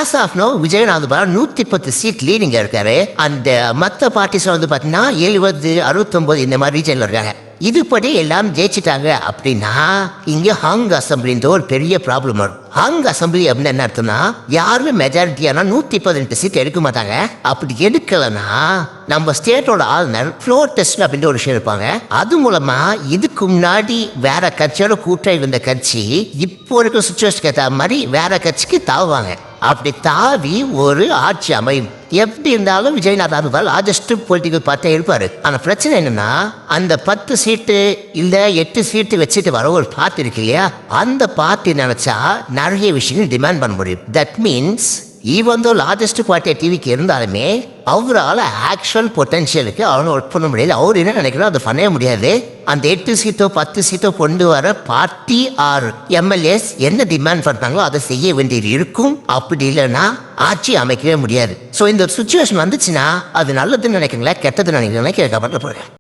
As of no Vijayanath 110 seat லீடிங்க இருக்காரு. அந்த மற்ற பார்ட்டிஸ் வந்து பார்த்தீங்கன்னா 70, 69 இந்த மாதிரி ரீஜன்ல இருக்காங்க. இதுபடி எல்லாம் ஜெயிச்சிட்டாங்க அப்படின்னா இங்க ஹங் அசம்பிளின்ற ஒரு பெரிய ப்ராப்ளம் வரும். ஹங் அசம்பிளி அப்படின்னு என்ன அர்த்தம்னா யாருமே மெஜாரிட்டியானா 118 சீட் எடுக்க மாட்டாங்க. அப்படி எடுக்கலன்னா நம்ம ஸ்டேட்டோட ஆளுநர் ஃப்ளோர் டெஸ்ட் அப்படின்ற ஒரு விஷயம் இருப்பாங்க. அது மூலமா இதுக்கு முன்னாடி வேற கட்சியோட கூட்டணி இருந்த கட்சி இப்போ இருக்கிற சுச்சுவேஷனுக்கு ஏற்ற மாதிரி வேற கட்சிக்கு தாவுவாங்க. அப்படி தாவி ஒரு ஆட்சி அமையும். எப்படி இருந்தாலும் விஜயநாத் அவர்கள் லார்ஜஸ்ட் பொலிட்டிக்கல் பார்ட்டியா இருப்பாரு. ஆனா பிரச்சனை என்னன்னா அந்த 10 சீட்டு இல்ல 8 சீட்டு வச்சுட்டு வர ஒரு பார்ட்டி இருக்கு இல்லையா, அந்த பார்ட்டி நினைச்சா நிறைய விஷயங்கள் டிமாண்ட் பண்ண முடியும். That means even though largest பார்ட்டியா டிவிக்கு இருந்தாலுமே அவரால் ஆக்சுவல் பொட்டன்ஷியலுக்கு அவனை ஒர்க் பண்ண முடியாது. அவர் என்ன நினைக்கிறோம் அதை பண்ணவே முடியாது. அந்த 8 சீட்டோ 10 சீட்டோ கொண்டு வர பார்ட்டி ஆர் எம்எல்ஏஸ் என்ன டிமாண்ட் பண்ணுறாங்களோ அதை செய்ய வேண்டியது இருக்கும். அப்படி இல்லைன்னா ஆட்சி அமைக்கவே முடியாது. ஸோ இந்த சுச்சுவேஷன் வந்துச்சுன்னா அது நல்லதுன்னு நினைக்கிறீங்களா கெட்டதுன்னு நினைக்கிறீங்களா கேட்க போகிறேன்.